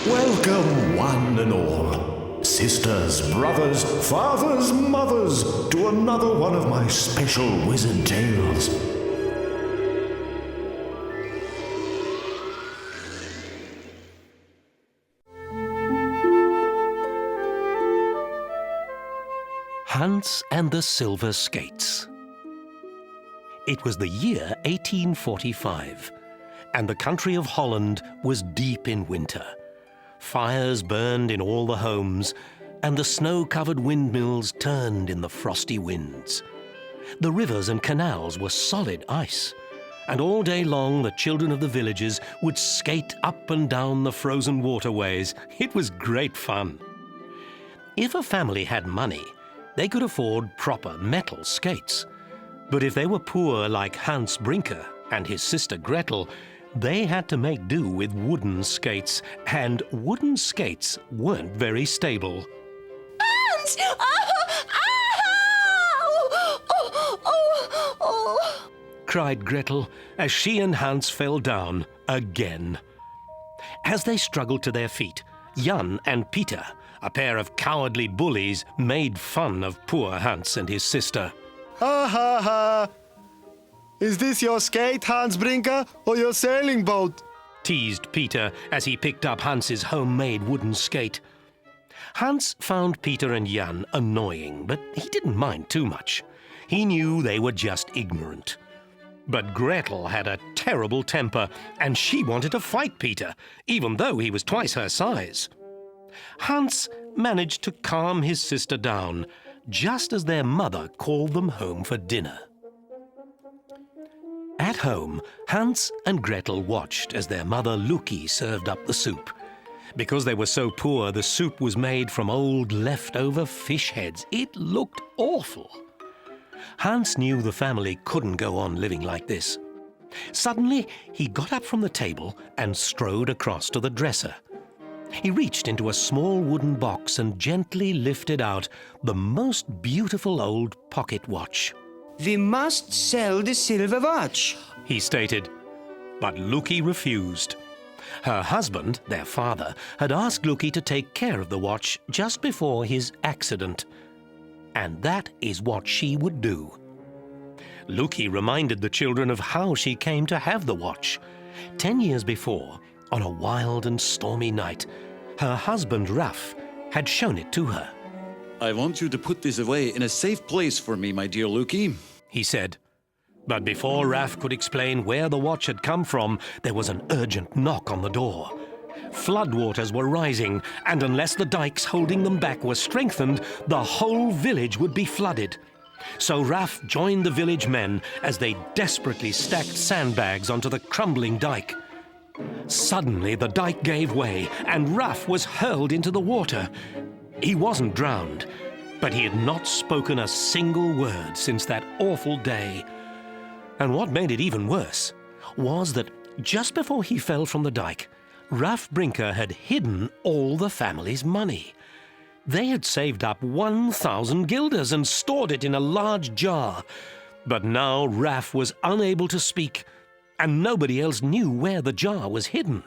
Welcome, one and all, sisters, brothers, fathers, mothers, to another one of my special wizard tales. Hans and the Silver Skates. It was the year 1845, and the country of Holland was deep in winter. Fires burned in all the homes, and the snow-covered windmills turned in the frosty winds. The rivers and canals were solid ice, and all day long the children of the villages would skate up and down the frozen waterways. It was great fun. If a family had money, they could afford proper metal skates. But if they were poor like Hans Brinker and his sister Gretel, they had to make do with wooden skates, and wooden skates weren't very stable. Hans! Oh! Ow! Oh! Cried Gretel as she and Hans fell down again. As they struggled to their feet, Jan and Peter, a pair of cowardly bullies, made fun of poor Hans and his sister. Ha ha ha! Is this your skate, Hans Brinker, or your sailing boat? Teased Peter as he picked up Hans's homemade wooden skate. Hans found Peter and Jan annoying, but he didn't mind too much. He knew they were just ignorant. But Gretel had a terrible temper, and she wanted to fight Peter, even though he was twice her size. Hans managed to calm his sister down, just as their mother called them home for dinner. At home, Hans and Gretel watched as their mother Loki served up the soup. Because they were so poor, the soup was made from old leftover fish heads. It looked awful. Hans knew the family couldn't go on living like this. Suddenly, he got up from the table and strode across to the dresser. He reached into a small wooden box and gently lifted out the most beautiful old pocket watch. "We must sell the silver watch," he stated. But Loki refused. Her husband, their father, had asked Loki to take care of the watch just before his accident. And that is what she would do. Loki reminded the children of how she came to have the watch. 10 years before, on a wild and stormy night, her husband Raff had shown it to her. "I want you to put this away in a safe place for me, my dear Loki," he said. But before Raff could explain where the watch had come from, there was an urgent knock on the door. Floodwaters were rising, and unless the dikes holding them back were strengthened, the whole village would be flooded. So Raff joined the village men as they desperately stacked sandbags onto the crumbling dike. Suddenly the dike gave way, and Raff was hurled into the water. He wasn't drowned, but he had not spoken a single word since that awful day. And what made it even worse was that just before he fell from the dike, Raff Brinker had hidden all the family's money. They had saved up 1,000 guilders and stored it in a large jar. But now Raff was unable to speak, and nobody else knew where the jar was hidden.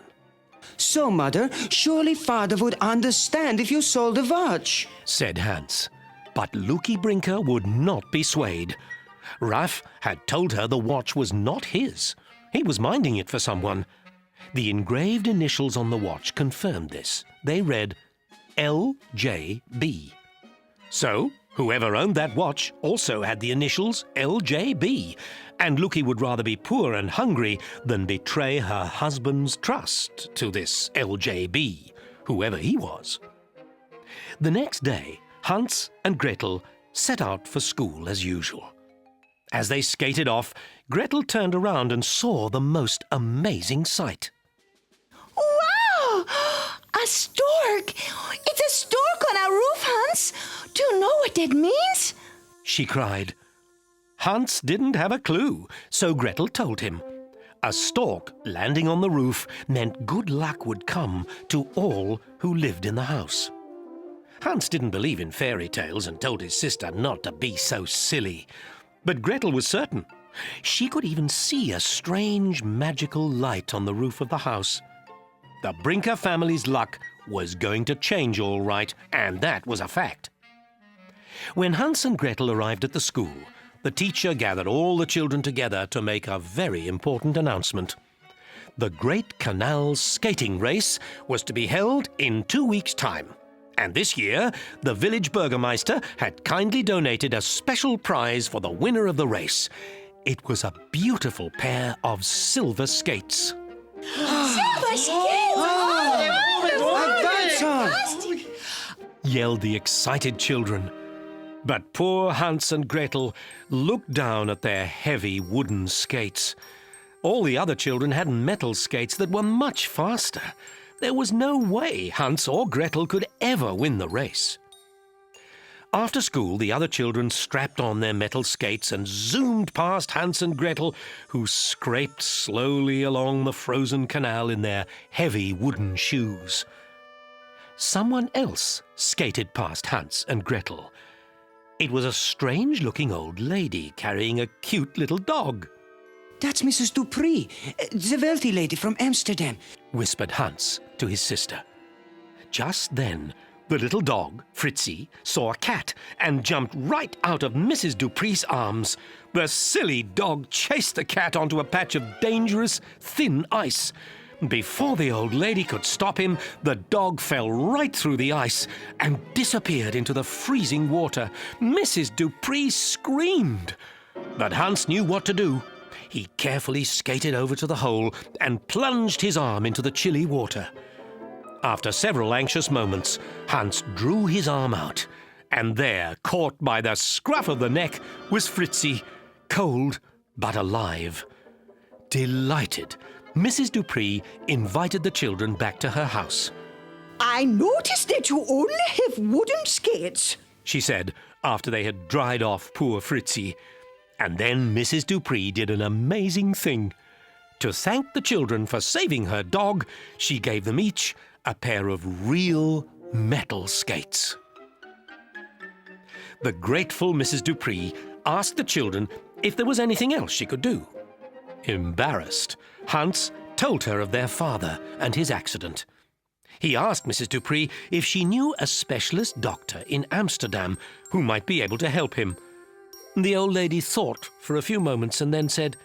"So, Mother, surely Father would understand if you sold the watch," said Hans. But Loki Brinker would not be swayed. Raff had told her the watch was not his. He was minding it for someone. The engraved initials on the watch confirmed this. They read LJB. So, whoever owned that watch also had the initials LJB, and Loki would rather be poor and hungry than betray her husband's trust to this LJB, whoever he was. The next day, Hans and Gretel set out for school as usual. As they skated off, Gretel turned around and saw the most amazing sight. Wow! A stork! It's a stork on our roof, Hans! Do you know what that means? She cried. Hans didn't have a clue, so Gretel told him. A stork landing on the roof meant good luck would come to all who lived in the house. Hans didn't believe in fairy tales and told his sister not to be so silly. But Gretel was certain. She could even see a strange magical light on the roof of the house. The Brinker family's luck was going to change all right, and that was a fact. When Hans and Gretel arrived at the school, the teacher gathered all the children together to make a very important announcement. The Great Canal Skating Race was to be held in 2 weeks' time. And this year, the village burgomaster had kindly donated a special prize for the winner of the race. It was a beautiful pair of silver skates. Silver skates! Fantastic! Yelled the excited children. But poor Hans and Gretel looked down at their heavy wooden skates. All the other children had metal skates that were much faster. There was no way Hans or Gretel could ever win the race. After school, the other children strapped on their metal skates and zoomed past Hans and Gretel, who scraped slowly along the frozen canal in their heavy wooden shoes. Someone else skated past Hans and Gretel. It was a strange-looking old lady carrying a cute little dog. That's Mrs. Dupree, the wealthy lady from Amsterdam, whispered Hans to his sister. Just then, the little dog, Fritzie, saw a cat and jumped right out of Mrs. Dupree's arms. The silly dog chased the cat onto a patch of dangerous, thin ice. Before the old lady could stop him, the dog fell right through the ice and disappeared into the freezing water. Mrs. Dupree screamed. But Hans knew what to do. He carefully skated over to the hole and plunged his arm into the chilly water. After several anxious moments, Hans drew his arm out, and there, caught by the scruff of the neck, was Fritzie, cold but alive. Delighted, Mrs. Dupree invited the children back to her house. I noticed that you only have wooden skates, she said after they had dried off poor Fritzie. And then Mrs. Dupree did an amazing thing. To thank the children for saving her dog, she gave them each a pair of real metal skates. The grateful Mrs. Dupree asked the children if there was anything else she could do. Embarrassed, Hans told her of their father and his accident. He asked Mrs. Dupree if she knew a specialist doctor in Amsterdam who might be able to help him. The old lady thought for a few moments and then said,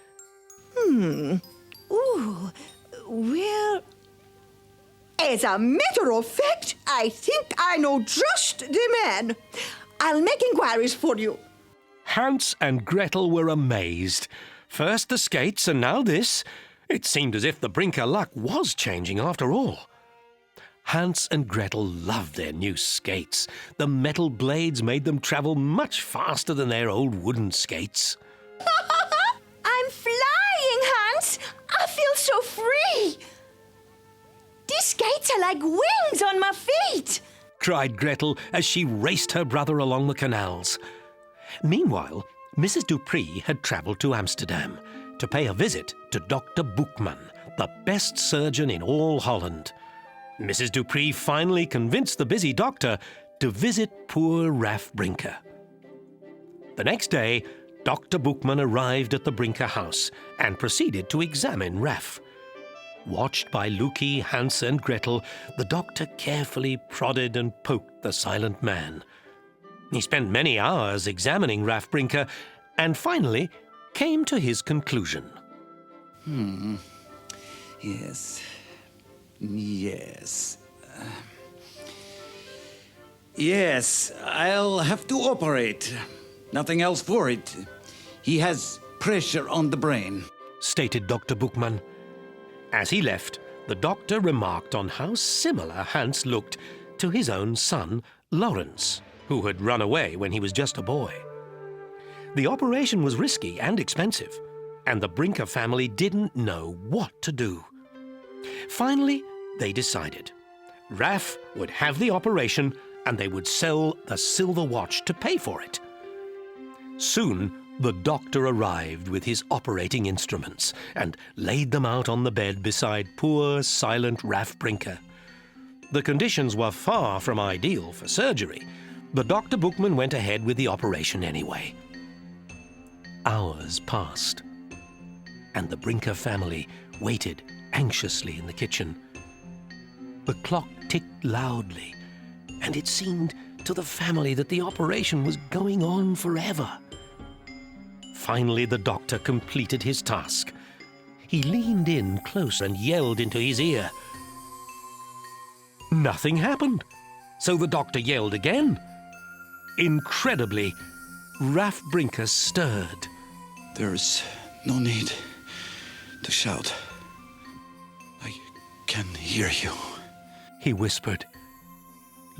Ooh, well, as a matter of fact, I think I know just the man. I'll make inquiries for you. Hans and Gretel were amazed. First the skates and now this. It seemed as if the Brinker luck was changing after all. Hans and Gretel loved their new skates. The metal blades made them travel much faster than their old wooden skates. I'm flying, Hans. I feel so free. These skates are like wings on my feet, cried Gretel as she raced her brother along the canals. Meanwhile, Mrs. Dupree had travelled to Amsterdam to pay a visit to Dr. Boekman, the best surgeon in all Holland. Mrs. Dupree finally convinced the busy doctor to visit poor Raff Brinker. The next day, Dr. Boekman arrived at the Brinker house and proceeded to examine Raff. Watched by Loki, Hans and Gretel, the doctor carefully prodded and poked the silent man. He spent many hours examining Raff Brinker and finally came to his conclusion. Yes, I'll have to operate. Nothing else for it. He has pressure on the brain, stated Dr. Boekman. As he left, the doctor remarked on how similar Hans looked to his own son, Lawrence, who had run away when he was just a boy. The operation was risky and expensive, and the Brinker family didn't know what to do. Finally, they decided. Raff would have the operation, and they would sell the silver watch to pay for it. Soon, the doctor arrived with his operating instruments and laid them out on the bed beside poor, silent Raff Brinker. The conditions were far from ideal for surgery, but Dr. Boekman went ahead with the operation anyway. Hours passed, and the Brinker family waited anxiously in the kitchen. The clock ticked loudly, and it seemed to the family that the operation was going on forever. Finally, the doctor completed his task. He leaned in close and yelled into his ear. Nothing happened, so the doctor yelled again. Incredibly, Raff Brinker stirred. There's no need to shout. I can hear you, he whispered.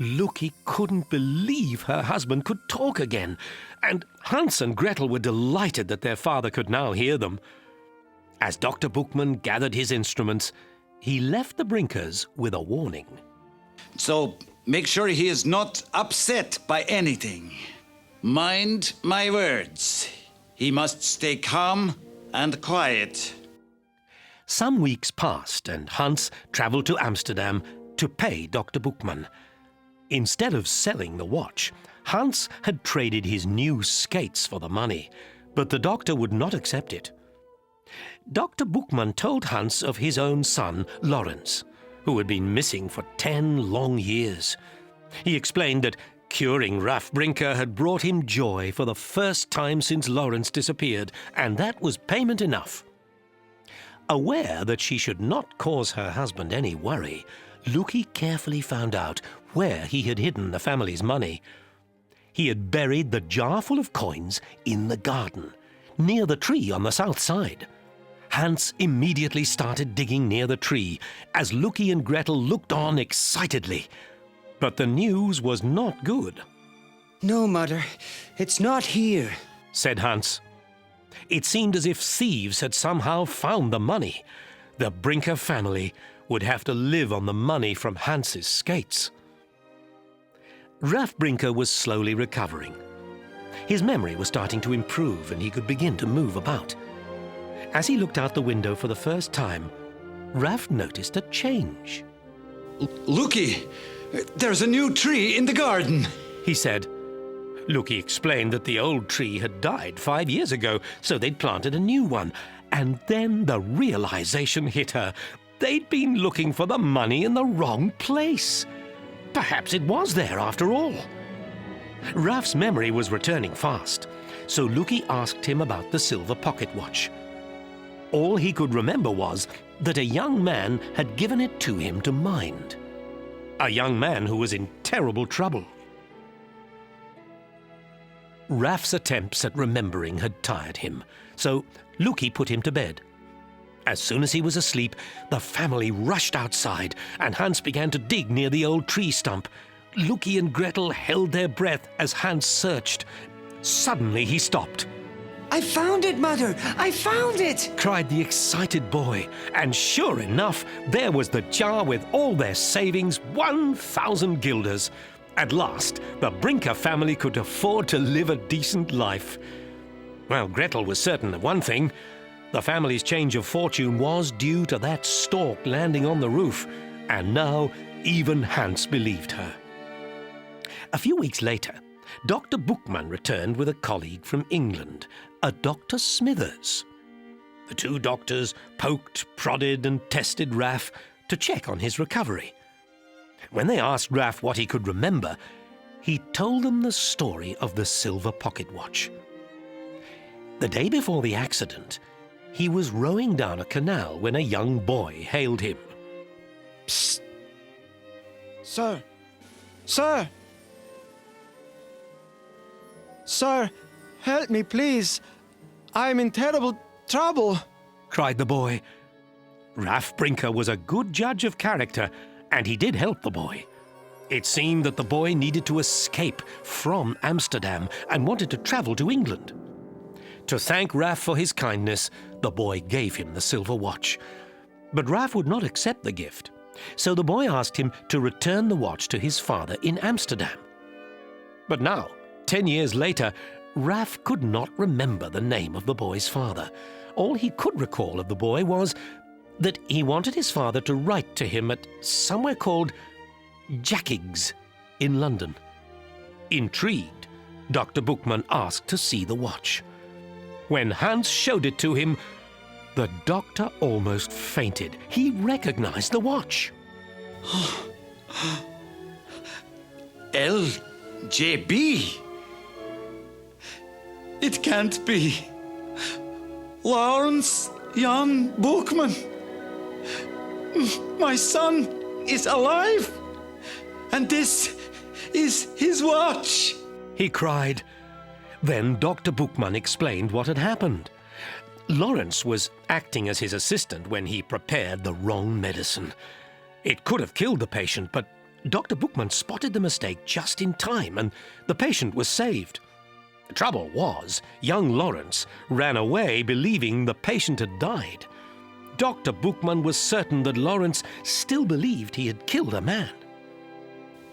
Loki couldn't believe her husband could talk again, and Hans and Gretel were delighted that their father could now hear them. As Dr. Bookman gathered his instruments, he left the Brinkers with a warning. So make sure he is not upset by anything. Mind my words. He must stay calm and quiet. Some weeks passed, and Hans travelled to Amsterdam to pay Dr. Bookman. Instead of selling the watch, Hans had traded his new skates for the money, but the doctor would not accept it. Dr. Bookman told Hans of his own son, Lawrence, who had been missing for 10 long years. He explained that curing Raff Brinker had brought him joy for the first time since Lawrence disappeared, and that was payment enough. Aware that she should not cause her husband any worry, Loki carefully found out where he had hidden the family's money. He had buried the jar full of coins in the garden, near the tree on the south side. Hans immediately started digging near the tree as Loki and Gretel looked on excitedly. But the news was not good. No, Mother, it's not here, said Hans. It seemed as if thieves had somehow found the money. The Brinker family would have to live on the money from Hans's skates. Raff Brinker was slowly recovering. His memory was starting to improve and he could begin to move about. As he looked out the window for the first time, Raff noticed a change. Loki, there's a new tree in the garden, he said. Loki explained that the old tree had died 5 years ago, so they'd planted a new one. And then the realization hit her. They'd been looking for the money in the wrong place. Perhaps it was there after all. Raff's memory was returning fast, so Loki asked him about the silver pocket watch. All he could remember was that a young man had given it to him to mind. A young man who was in terrible trouble. Raff's attempts at remembering had tired him, so Loki put him to bed. As soon as he was asleep, the family rushed outside, and Hans began to dig near the old tree stump. Loki and Gretel held their breath as Hans searched. Suddenly he stopped. I found it, Mother! I found it! Cried the excited boy, and sure enough, there was the jar with all their savings, 1,000 guilders. At last, the Brinker family could afford to live a decent life. Well, Gretel was certain of one thing. The family's change of fortune was due to that stork landing on the roof, and now even Hans believed her. A few weeks later, Dr. Bookman returned with a colleague from England, a Dr. Smithers. The two doctors poked, prodded, and tested Raff to check on his recovery. When they asked Raff what he could remember, he told them the story of the silver pocket watch. The day before the accident, he was rowing down a canal when a young boy hailed him. Psst! Sir! Sir! Sir, help me, please. I'm in terrible trouble, cried the boy. Raff Brinker was a good judge of character, and he did help the boy. It seemed that the boy needed to escape from Amsterdam and wanted to travel to England. To thank Raff for his kindness, the boy gave him the silver watch. But Raff would not accept the gift, so the boy asked him to return the watch to his father in Amsterdam. But now, 10 years later, Raff could not remember the name of the boy's father. All he could recall of the boy was that he wanted his father to write to him at somewhere called Jackig's in London. Intrigued, Dr. Bookman asked to see the watch. When Hans showed it to him, the doctor almost fainted. He recognized the watch. LJB? It can't be. Lawrence Jan Bookman. My son is alive. And this is his watch. He cried. Then Dr. Bookman explained what had happened. Lawrence was acting as his assistant when he prepared the wrong medicine. It could have killed the patient, but Dr. Bookman spotted the mistake just in time, and the patient was saved. The trouble was, young Lawrence ran away believing the patient had died. Dr. Bookman was certain that Lawrence still believed he had killed a man.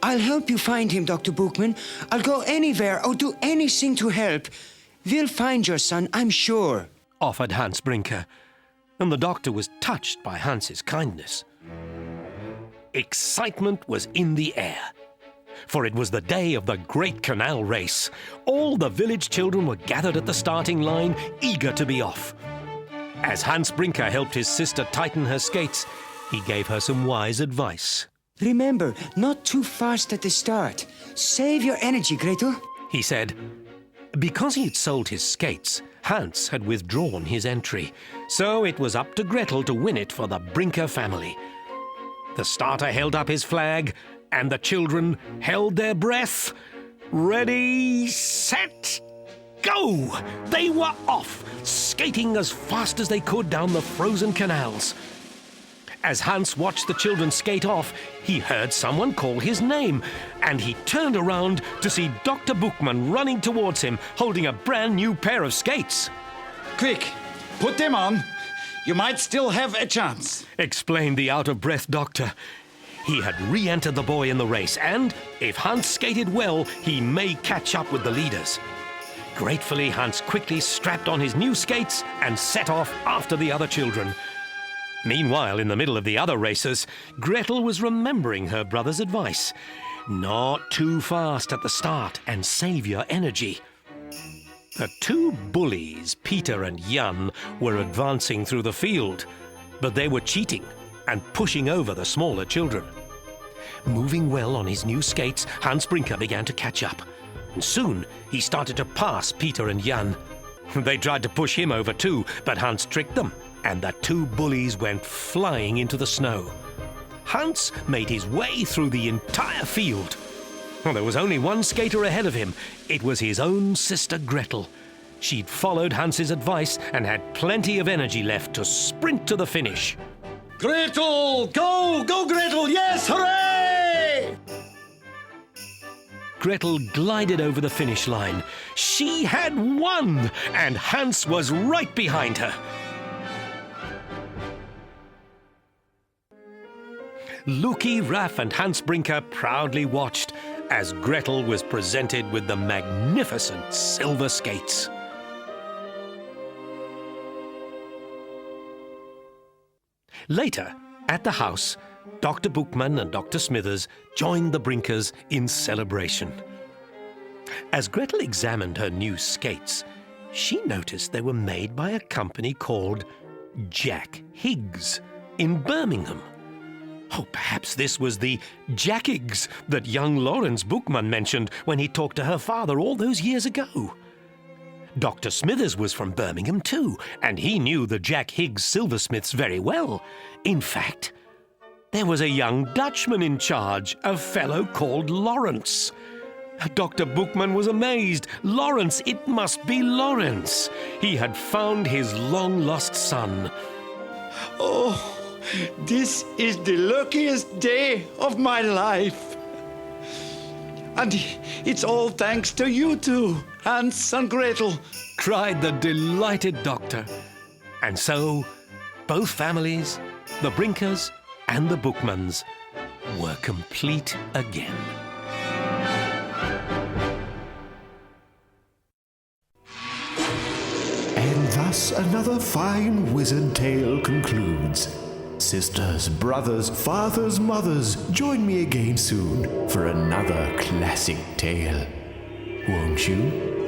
I'll help you find him, Dr. Bookman. I'll go anywhere or do anything to help. We'll find your son, I'm sure, offered Hans Brinker, and the doctor was touched by Hans's kindness. Excitement was in the air, for it was the day of the Great Canal Race. All the village children were gathered at the starting line, eager to be off. As Hans Brinker helped his sister tighten her skates, he gave her some wise advice. Remember, not too fast at the start. Save your energy, Gretel, he said. Because he had sold his skates, Hans had withdrawn his entry, so it was up to Gretel to win it for the Brinker family. The starter held up his flag, and the children held their breath. Ready, set, go! They were off, skating as fast as they could down the frozen canals. As Hans watched the children skate off, he heard someone call his name, and he turned around to see Dr. Bookman running towards him, holding a brand new pair of skates. Quick, put them on. You might still have a chance, explained the out-of-breath doctor. He had re-entered the boy in the race, and if Hans skated well, he may catch up with the leaders. Gratefully, Hans quickly strapped on his new skates and set off after the other children. Meanwhile, in the middle of the other races, Gretel was remembering her brother's advice. Not too fast at the start and save your energy. The two bullies, Peter and Jan, were advancing through the field, but they were cheating and pushing over the smaller children. Moving well on his new skates, Hans Brinker began to catch up, and soon he started to pass Peter and Jan. They tried to push him over too, but Hans tricked them, and the two bullies went flying into the snow. Hans made his way through the entire field. Well, there was only one skater ahead of him. It was his own sister Gretel. She'd followed Hans's advice and had plenty of energy left to sprint to the finish. Gretel! Go! Go, Gretel! Yes, hooray! Gretel glided over the finish line. She had won, and Hans was right behind her. Luki, Raff and Hans Brinker proudly watched as Gretel was presented with the magnificent silver skates. Later, at the house, Dr. Bookman and Dr. Smithers joined the Brinkers in celebration. As Gretel examined her new skates, she noticed they were made by a company called Jack Higgs in Birmingham. Oh, perhaps this was the Jackigs that young Lawrence Bookman mentioned when he talked to her father all those years ago. Dr. Smithers was from Birmingham too, and he knew the Jack Higgs silversmiths very well. In fact, there was a young Dutchman in charge, a fellow called Lawrence. Dr. Bookman was amazed. Lawrence, it must be Lawrence. He had found his long-lost son. Oh, this is the luckiest day of my life. And it's all thanks to you two, Hans and Gretel, cried the delighted doctor. And so, both families, the Brinkers and the Bookmans, were complete again. And thus another fine wizard tale concludes. Sisters, brothers, fathers, mothers, join me again soon for another classic tale. Won't you?